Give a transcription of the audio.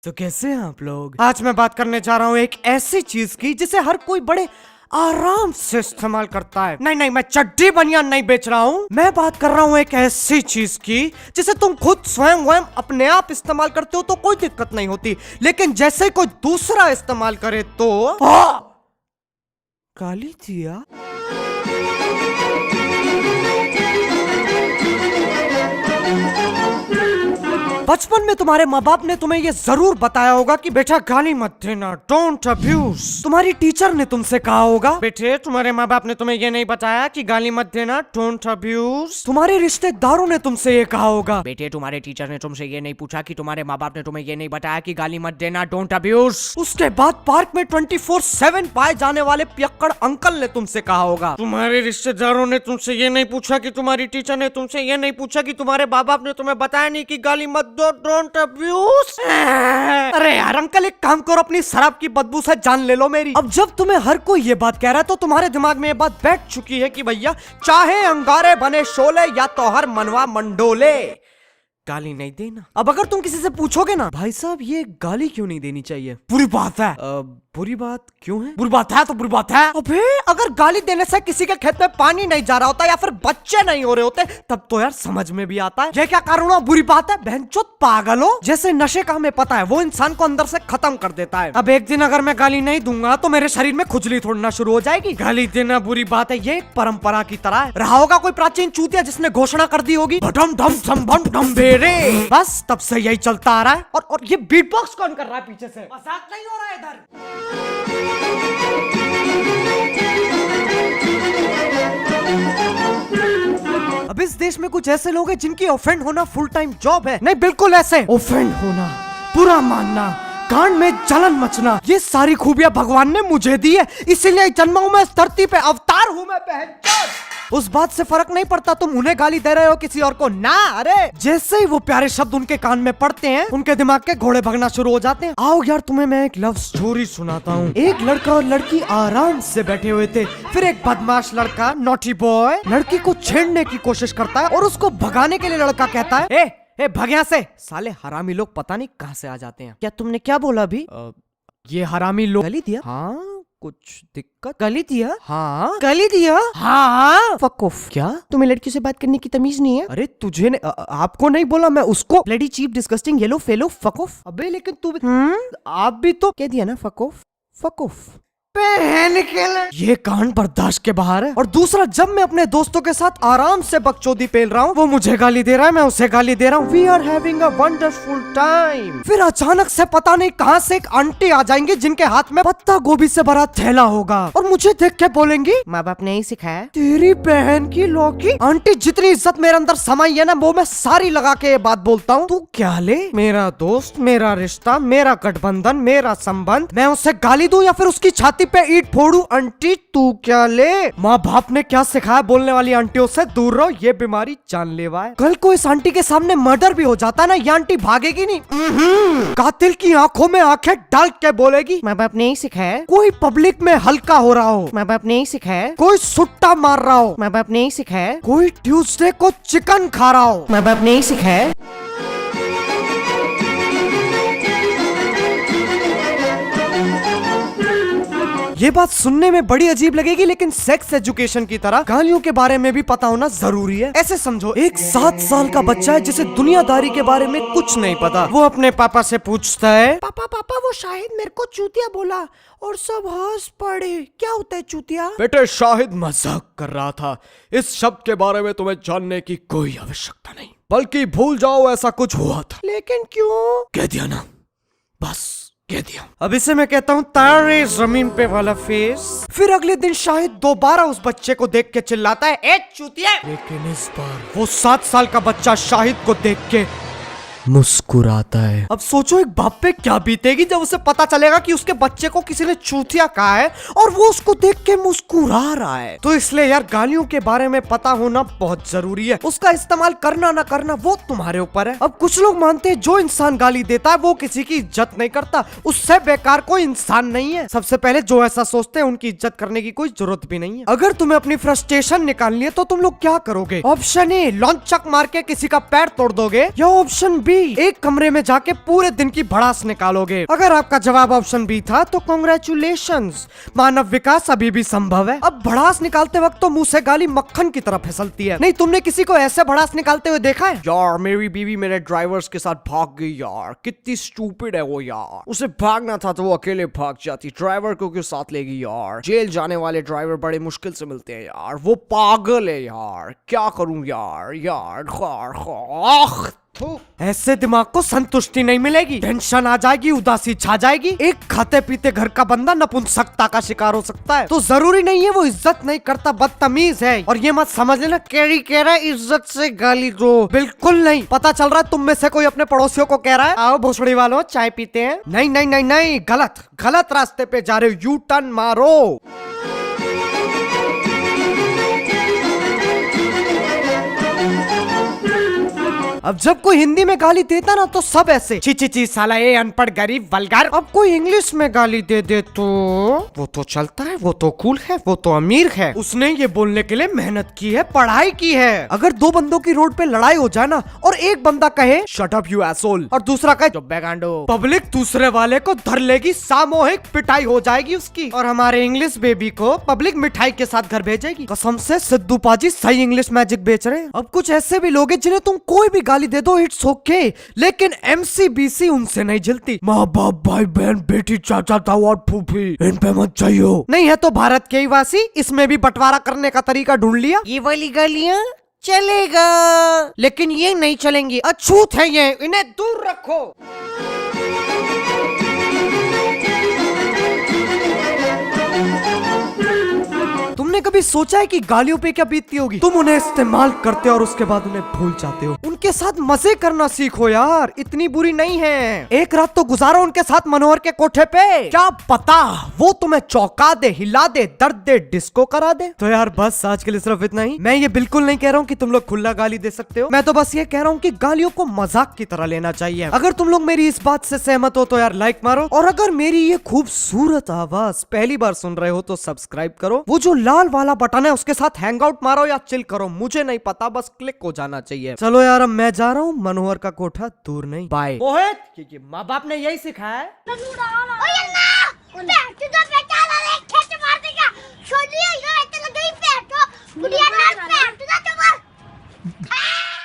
तो कैसे हैं आप लोग। आज मैं बात करने जा रहा हूँ एक ऐसी चीज की जिसे हर कोई बड़े आराम से इस्तेमाल करता है। नहीं, मैं चड्डी बनियान नहीं बेच रहा हूँ। मैं बात कर रहा हूँ एक ऐसी चीज की जिसे तुम खुद स्वयं अपने आप इस्तेमाल करते हो तो कोई दिक्कत नहीं होती, लेकिन जैसे ही कोई दूसरा इस्तेमाल करे तो गाली दिया। बचपन में तुम्हारे माँ बाप ने तुम्हें ये जरूर बताया होगा कि बेटा गाली मत देना, डोंट अब्यूज। तुम्हारी टीचर ने तुमसे कहा होगा बेटे तुम्हारे माँ बाप ने तुम्हें ये नहीं बताया कि गाली मत देना, डोंट अब्यूज। तुम्हारे रिश्तेदारों ने तुमसे ये कहा होगा बेटे तुम्हारे टीचर ने तुमसे ये नहीं पूछा कि तुम्हारे माँ बाप ने तुम्हें ये नहीं बताया कि गाली मत देना, डोंट अब्यूज। उसके बाद पार्क में 24/7 पाए जाने वाले पियक्कड़ अंकल ने तुमसे कहा होगा तुम्हारे रिश्तेदारों ने तुमसे ये नहीं पूछा कि तुम्हारी टीचर ने तुमसे ये नहीं पूछा कि तुम्हारे माँ बाप ने तुम्हें बताया नहीं कि गाली मत डोंट अब्यूज। अरे यार अंकल एक काम करो, अपनी शराब की बदबू से जान ले लो मेरी। अब जब तुम्हें हर कोई ये बात कह रहा है तो तुम्हारे दिमाग में ये बात बैठ चुकी है कि भैया चाहे अंगारे बने शोले या तो हर मनवा मंडोले, गाली नहीं देना। अब अगर तुम किसी से पूछोगे ना भाई साहब ये गाली क्यों नहीं देनी चाहिए, बुरी बात है। बुरी बात क्यों है? बुरी बात है तो बुरी बात है। अबे अगर गाली देने से किसी के खेत में पानी नहीं जा रहा होता या फिर बच्चे नहीं हो रहे होते तब तो यार समझ में भी आता है। ये क्या कारण हुआ बुरी बात है? बहनचोद पागल हो। जैसे नशे का हमें पता है वो इंसान को अंदर से खत्म कर देता है। अब एक दिन अगर मैं गाली नहीं दूंगा तो मेरे शरीर में खुजली थोड़ना शुरू हो जाएगी। गाली देना बुरी बात है, ये एक परंपरा की तरह है। रहा होगा कोई प्राचीन चूतिया जिसने घोषणा कर दी होगी बस तब से यही चलता आ रहा है। और ये बीट बॉक्स कौन कर रहा है पीछे से? मजाक नहीं हो रहा है इधर। अब इस देश में कुछ ऐसे लोग हैं जिनकी ऑफेंड होना फुल टाइम जॉब है। नहीं बिल्कुल ऐसे ऑफेंड होना, बुरा मानना, कान में जलन मचना, ये सारी खूबियां भगवान ने मुझे दी है, इसीलिए जन्मा हूं मैं इस धरती पे, अवतार हूं मैं बहनचोद। उस बात से फर्क नहीं पड़ता तुम उन्हें गाली दे रहे हो किसी और को ना। अरे जैसे ही वो प्यारे शब्द उनके कान में पड़ते हैं उनके दिमाग के घोड़े भगना शुरू हो जाते हैं। आओ यार तुम्हें मैं एक लव स्टोरी सुनाता हूँ। एक लड़का और लड़की आराम से बैठे हुए थे, फिर एक बदमाश लड़का नॉटी बॉय लड़की को छेड़ने की कोशिश करता है और उसको भगाने के लिए लड़का कहता है ए भग यहाँ से, साले हरामी लोग पता नहीं कहाँ से आ जाते हैं। क्या तुमने क्या बोला अभी? ये हरामी लोग गाली दिया? हाँ कुछ दिक्कत? गाली दिया? हाँ गाली दिया? हाँ फक ऑफ। क्या तुम्हें लड़कियों से बात करने की तमीज नहीं है? अरे तुझे आपको नहीं बोला मैं उसको। Bloody cheap disgusting yellow fellow fuck off. अबे लेकिन तू आप भी तो कह दिया ना फक ऑफ। फक ऑफ ये कांड बर्दाश्त के बाहर है। और दूसरा जब मैं अपने दोस्तों के साथ आराम से बकचोदी पेल रहा हूँ, वो मुझे गाली दे रहा है, मैं उसे गाली दे रहा हूँ, we are having a wonderful time. फिर अचानक से पता नहीं कहाँ से एक आंटी आ जाएंगी जिनके हाथ में पत्ता गोभी से भरा थैला होगा और मुझे देख के बोलेंगी माँ बाप ने ही सिखाया। तेरी बहन की लौकी। आंटी जितनी इज्जत मेरे अंदर समाई है ना वो मैं सारी लगा के ये बात बोलता हूँ, तू क्या ले, मेरा दोस्त, मेरा रिश्ता, मेरा गठबंधन, मेरा संबंध, मैं उसे गाली दूं या फिर उसकी छाती पे ईंट फोड़ू? आंटी तू क्या ले। माँ बाप ने क्या सिखाया बोलने वाली आंटियों से दूर रहो, ये बीमारी जानलेवा है। कल को इस आंटी के सामने मर्डर भी हो जाता है ना, ये आंटी भागेगी नहीं, कातिल की आंखों में आंखें डाल के बोलेगी माँ बाप ने ही सिखाया। कोई पब्लिक में हल्का हो रहा हो, माँ बाप ने ही सिखाया। कोई सुट्टा मार रहा हो, माँ बाप ने ही सिखाया। कोई ट्यूसडे को चिकन खा रहा हो, माँ बाप ने ही सिखाया। ये बात सुनने में बड़ी अजीब लगेगी लेकिन सेक्स एजुकेशन की तरह गालियों के बारे में भी पता होना जरूरी है। ऐसे समझो एक 7 साल का बच्चा है जिसे दुनियादारी के बारे में कुछ नहीं पता। वो अपने पापा से पूछता है पापा वो शाहिद मेरे को चूतिया बोला और सब हंस पड़े, क्या होता है चूतिया? बेटे शाहिद मजाक कर रहा था, इस शब्द के बारे में तुम्हें जानने की कोई आवश्यकता नहीं, बल्कि भूल जाओ ऐसा कुछ हुआ था। लेकिन क्यों? कह दिया ना, बस कह दिया। अब इसे मैं कहता हूँ तारे जमीन पे वाला फेस। फिर अगले दिन शाहिद दोबारा उस बच्चे को देख के चिल्लाता है ए चूतिया। लेकिन इस बार वो 7 साल का बच्चा शाहिद को देख के मुस्कुराता है। अब सोचो एक बाप पे क्या बीतेगी जब उसे पता चलेगा कि उसके बच्चे को किसी ने चूतिया कहा है और वो उसको देख के मुस्कुरा रहा है। तो इसलिए यार गालियों के बारे में पता होना बहुत जरूरी है, उसका इस्तेमाल करना ना करना वो तुम्हारे ऊपर है। अब कुछ लोग मानते हैं जो इंसान गाली देता है वो किसी की इज्जत नहीं करता, उससे बेकार कोई इंसान नहीं है। सबसे पहले जो ऐसा सोचते हैं उनकी इज्जत करने की कोई जरूरत भी नहीं है। अगर तुम्हें अपनी फ्रस्ट्रेशन निकालनी है तो तुम लोग क्या करोगे? ऑप्शन ए लॉन्चक मार के किसी का पैर तोड़ दोगे, या ऑप्शन बी बी, एक कमरे में जाके पूरे दिन की भड़ास निकालोगे। अगर आपका जवाब ऑप्शन बी था तो कांग्रेचुलेशंस, मानव विकास अभी भी संभव है। अब भड़ास निकालते वक्त तो मुंह से गाली मक्खन की तरह फिसलती है। नहीं तुमने किसी को ऐसे भड़ास निकालते हुए देखा है? यार मेरी बीवी मेरे ड्राइवर्स के साथ भाग गई यार, कितनी स्टूपिड है वो यार, उसे भागना था तो वो अकेले भाग जाती, ड्राइवर को क्यों साथ लेगी यार। जेल जाने वाले ड्राइवर बड़े मुश्किल से मिलते हैं यार, वो पागल है यार, क्या करूं यार यार खार खार। ऐसे दिमाग को संतुष्टि नहीं मिलेगी, टेंशन आ जाएगी, उदासी छा जाएगी। एक खाते पीते घर का बंदा नपुंसकता का शिकार हो सकता है। तो जरूरी नहीं है वो इज्जत नहीं करता, बदतमीज है। और ये मत समझ लेना कैरी कह रहा है इज्जत से गाली दो, बिल्कुल नहीं। पता चल रहा है तुम में से कोई अपने पड़ोसियों को कह रहा है आओ भोसड़ी वालों चाय पीते हैं। नहीं नहीं नहीं नहीं, गलत गलत रास्ते पे जा रहे हो, यू टर्न मारो। अब जब कोई हिंदी में गाली देता ना तो सब ऐसे ची ची ची साला ये अनपढ़ गरीब वल्गर। अब कोई इंग्लिश में गाली दे दे तो वो तो चलता है, वो तो कूल है, वो तो अमीर है, उसने ये बोलने के लिए मेहनत की है, पढ़ाई की है। अगर दो बंदों की रोड पे लड़ाई हो जाए ना और एक बंदा कहे शट अप यू एसोल और दूसरा कहे चुप बे गांडो, पब्लिक दूसरे वाले को धर लेगी, सामूहिक पिटाई हो जाएगी उसकी। और हमारे इंग्लिश बेबी को पब्लिक मिठाई के साथ घर भेजेगी। कसम से सिद्धू पाजी सही इंग्लिश मैजिक बेच रहे हैं। अब कुछ ऐसे भी लोग हैं जिन्हें तुम कोई भी गाली दे दो इट्स ओके, लेकिन एमसीबीसी उनसे नहीं झिलती। माँ बाप भाई बहन बेटी चाचा ताऊ और फूफी इन पे मत चाहिए। नहीं है तो भारत के ही वासी, इसमें भी बंटवारा करने का तरीका ढूंढ लिया। ये वाली गालियाँ चलेगा लेकिन ये नहीं चलेंगी, अछूत है ये, इन्हें दूर रखो। तुमने कभी सोचा है कि गालियों पे क्या बीतती होगी? तुम उन्हें इस्तेमाल करते हो और उसके बाद उन्हें भूल जाते हो। उनके साथ मजे करना सीखो यार, इतनी बुरी नहीं है। एक रात तो गुजारो उनके साथ मनोहर के कोठे पे, क्या पता वो तुम्हें चौंका दे, हिला दे, दर्द दे, डिस्को करा दे। तो यार बस आज के लिए सिर्फ इतना ही। मैं ये बिल्कुल नहीं कह रहा हूँ कि तुम लोग खुला गाली दे सकते हो, मैं तो बस ये कह रहा हूँ कि गालियों को मजाक की तरह लेना चाहिए। अगर तुम लोग मेरी इस बात से सहमत हो तो यार लाइक मारो, और अगर मेरी ये खूबसूरत आवाज पहली बार सुन रहे हो तो सब्सक्राइब करो। वो जो लाल वाला बटन है उसके साथ हैंग आउट मारो या चिल करो, मुझे नहीं पता, बस क्लिक हो जाना चाहिए। चलो यार अब मैं जा रहा हूँ, मनोहर का कोठा दूर नहीं। बाय। मोहित, क्योंकि माँ बाप ने यही सिखाया है। मार देगा, छोड़ दिया, ये लगी पेट तो